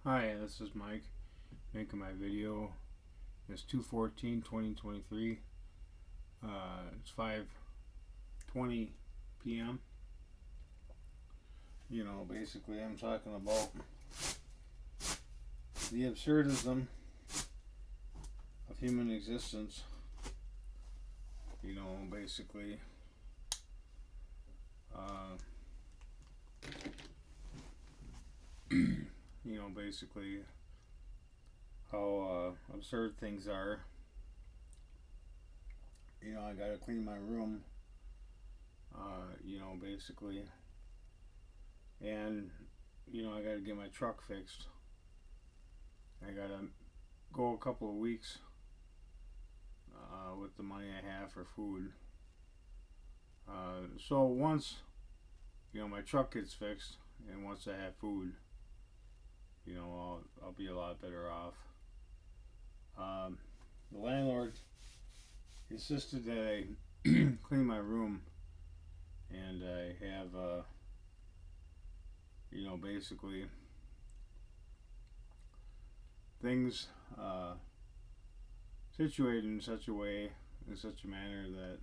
Hi, this is Mike making my video. It's 2/14/2023. It's 5:20 p.m. Basically, I'm talking about the absurdism of human existence. Basically, uh, basically how absurd things are. I gotta clean my room. Basically, and I gotta get my truck fixed. I gotta go a couple of weeks with the money I have for food. So once my truck gets fixed, and once I have food, I'll be a lot better off. The landlord insisted that I clean my room, and I have basically things situated in such a way, in such a manner that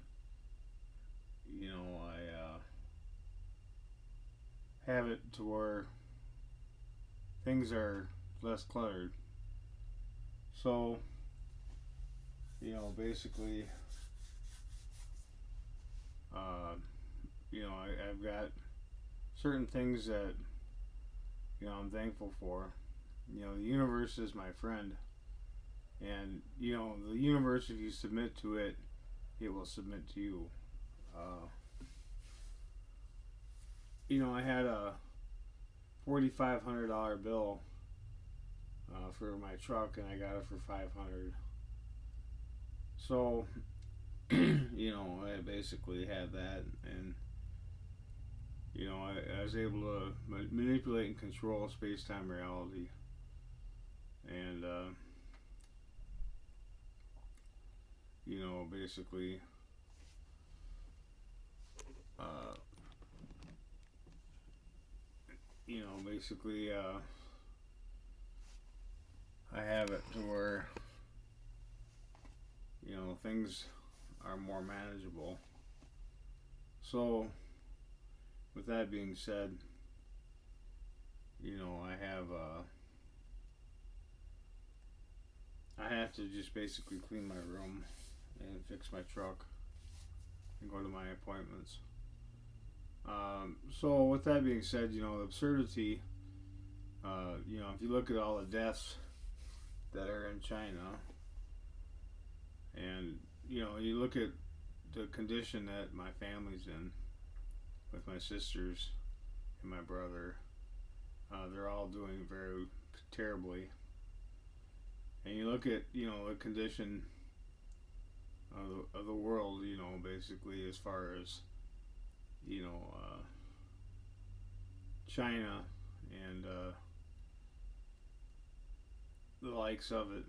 I have it to where things are less cluttered. So, basically, uh, I've got certain things that I'm thankful for. The universe is my friend, and the universe, if you submit to it, it will submit to you. Uh, I had a $4,500 bill for my truck, and I got it for 500. So, I basically had that, and I was able to manipulate and control space-time reality, and basically, uh, I have it to where things are more manageable. So, with that being said, I have to just basically clean my room and fix my truck and go to my appointments. So with that being said, the absurdity. If you look at all the deaths that are in China, and you look at the condition that my family's in, with my sisters and my brother, they're all doing very terribly. And you look at the condition of the world, basically as far as China and the likes of it.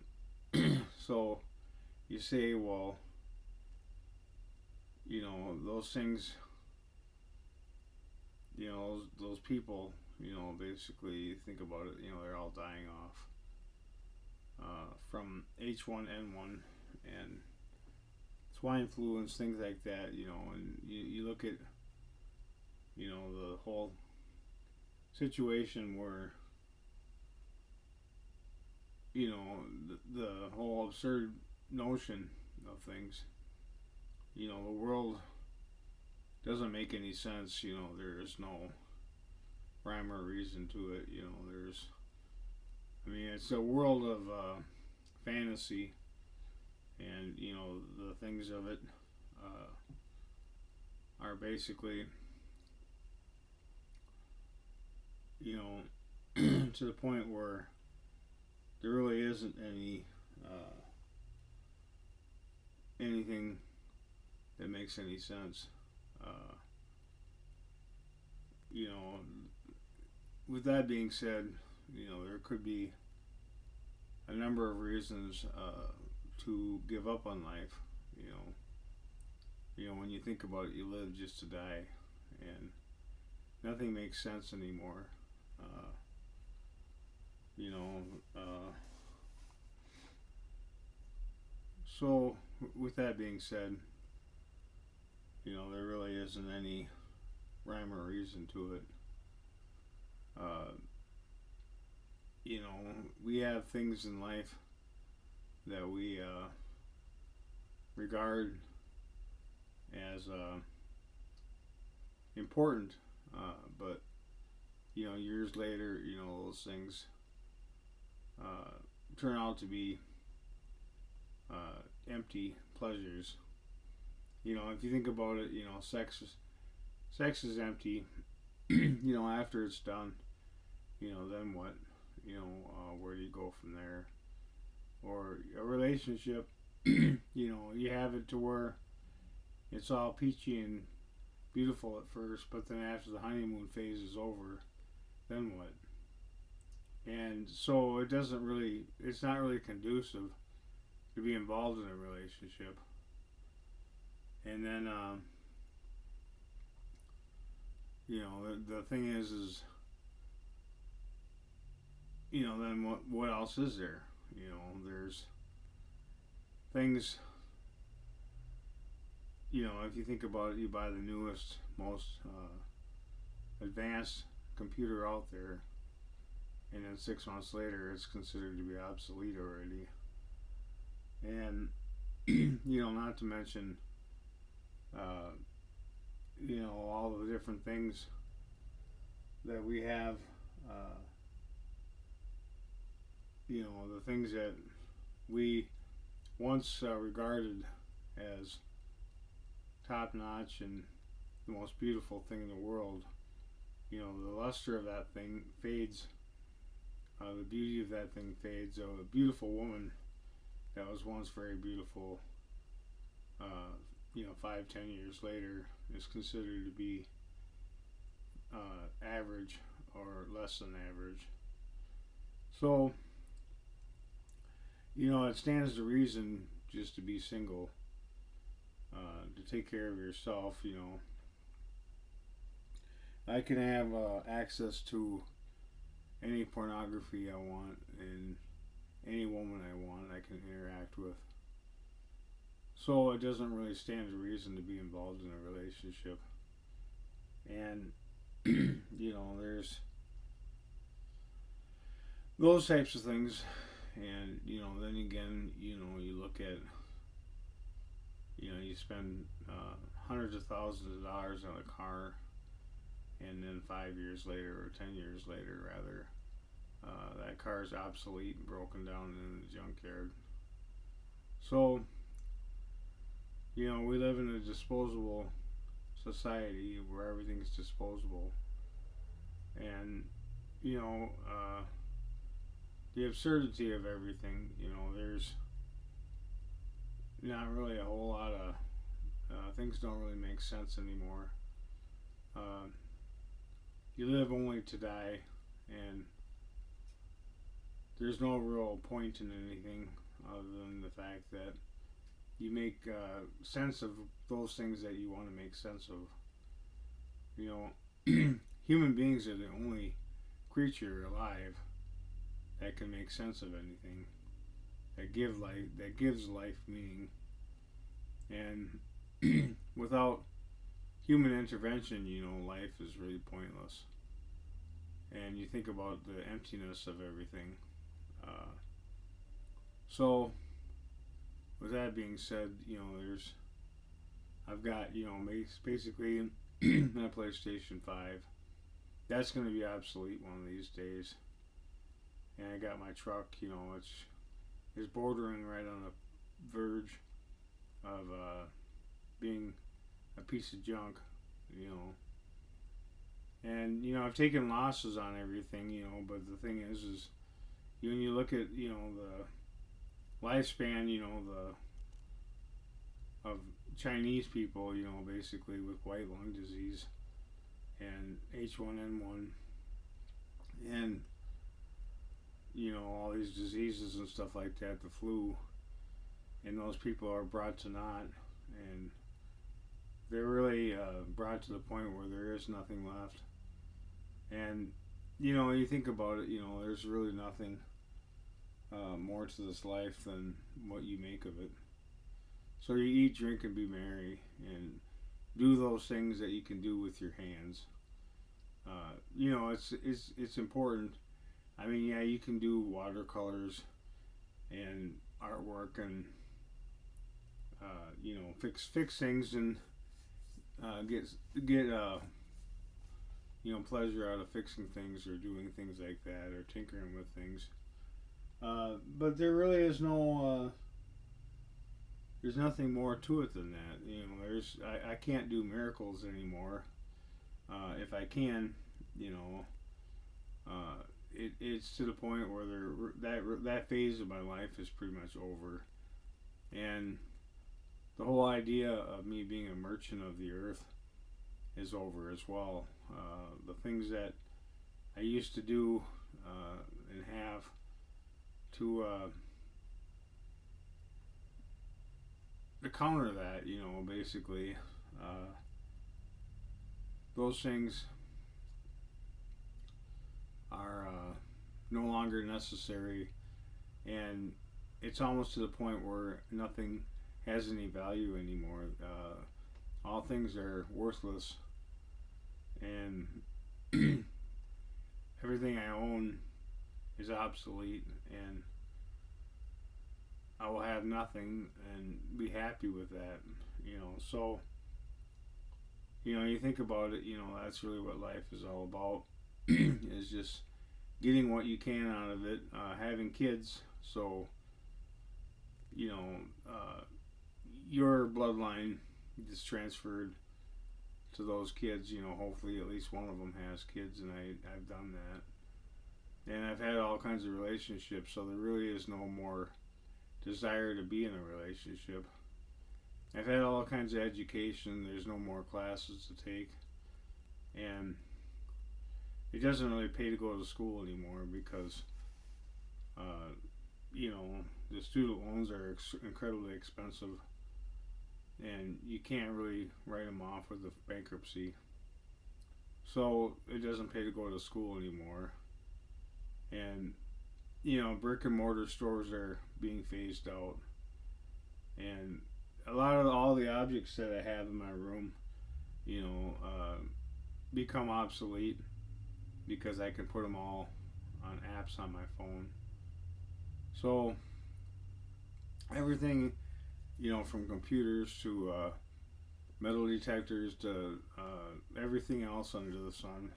So you say, well, those things, those people, basically think about it, they're all dying off from H1N1 and swine flu and things like that, and you look at, the whole situation where, the whole absurd notion of things, the world doesn't make any sense, there is no rhyme or reason to it, it's a world of fantasy, and the things of it are basically to the point where there really isn't anything that makes any sense. Uh, you know, with that being said, there could be a number of reasons to give up on life. When you think about it, you live just to die, and nothing makes sense anymore. Uh, So, with that being said, there really isn't any rhyme or reason to it. Uh, we have things in life that we regard as important, but years later, those things uh, turn out to be empty pleasures. If you think about it, sex is empty. After it's done, then what? Where do you go from there? Or a relationship, you have it to where it's all peachy and beautiful at first, but then after the honeymoon phase is over, then what? And so it's not really conducive to be involved in a relationship. And then, the thing is, then what else is there? There's things, if you think about it, you buy the newest, most advanced computer out there, and then 6 months later, it's considered to be obsolete already. And, not to mention, all the different things that we have, the things that we once regarded as top notch and the most beautiful thing in the world. The luster of that thing fades, the beauty of that thing fades. A beautiful woman that was once very beautiful, 5, 10 years later, is considered to be average or less than average. So, it stands to reason just to be single, to take care of yourself. I can have access to any pornography I want and any woman I want I can interact with. So it doesn't really stand to reason to be involved in a relationship. And, there's those types of things. And, then again, you look at, you spend hundreds of thousands of dollars on a car, and then 5 years later, or 10 years later, rather, that car is obsolete and broken down in the junkyard. So, we live in a disposable society where everything's disposable. And, the absurdity of everything, there's not really a whole lot of things don't really make sense anymore. You live only to die, and there's no real point in anything other than the fact that you make sense of those things that you want to make sense of. Human beings are the only creature alive that can make sense of anything, that gives life meaning. And without human intervention, life is really pointless. And you think about the emptiness of everything. So, with that being said, I've got, basically my PlayStation 5. That's going to be obsolete one of these days. And I got my truck, which is bordering right on the verge of being a piece of junk, And, I've taken losses on everything, but the thing is when you look at, the lifespan, of Chinese people, basically with white lung disease and H1N1 and, all these diseases and stuff like that, the flu, and those people are brought to naught, and they're really brought to the point where there is nothing left. And, you think about it, there's really nothing more to this life than what you make of it. So you eat, drink, and be merry, and do those things that you can do with your hands. It's important. I mean, yeah, you can do watercolors and artwork and fix things and get pleasure out of fixing things or doing things like that or tinkering with things. But there really is no there's nothing more to it than that. I can't do miracles anymore. If I can, you know, it's to the point where that phase of my life is pretty much over, and the whole idea of me being a merchant of the earth is over as well. The things that I used to do and have to counter that, basically, those things are no longer necessary, and it's almost to the point where nothing has any value anymore. All things are worthless, and everything I own is obsolete, and I will have nothing and be happy with that. So you think about it. That's really what life is all about. Is just getting what you can out of it. Having kids, so your bloodline is transferred to those kids. Hopefully at least one of them has kids, and I've done that. And I've had all kinds of relationships, so there really is no more desire to be in a relationship. I've had all kinds of education. There's no more classes to take, and it doesn't really pay to go to school anymore because the student loans are incredibly expensive, and you can't really write them off with a bankruptcy. So it doesn't pay to go to school anymore, and brick and mortar stores are being phased out, and a lot of all the objects that I have in my room, become obsolete because I can put them all on apps on my phone. So everything, from computers to metal detectors to everything else under the sun,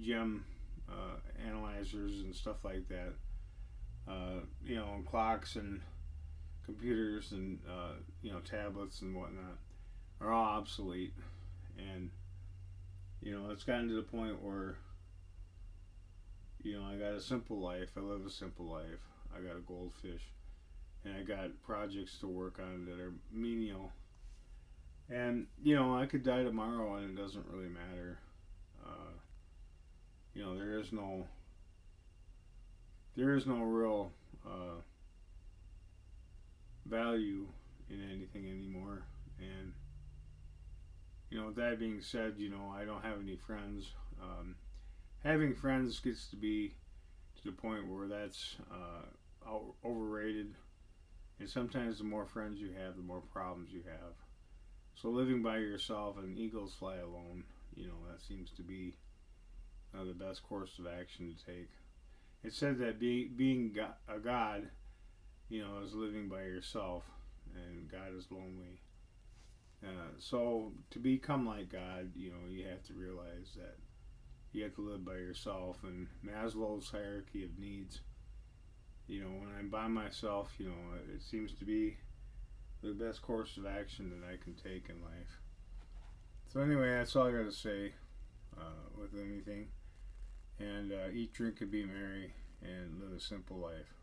gem analyzers and stuff like that, clocks and computers and tablets and whatnot are all obsolete, and it's gotten to the point where I got a simple life. I live a simple life. I got a goldfish, and I got projects to work on that are menial. And I could die tomorrow, and it doesn't really matter. There is no real value in anything anymore. And with that being said, I don't have any friends. Having friends gets to be to the point where that's overrated. And sometimes the more friends you have, the more problems you have. So living by yourself and eagles fly alone, that seems to be the best course of action to take. It said that being a god, is living by yourself, and God is lonely. So to become like God, you have to realize that you have to live by yourself. And Maslow's hierarchy of needs, when I'm by myself, it seems to be the best course of action that I can take in life. So anyway, that's all I got to say with anything. And eat, drink, and be merry, and live a simple life.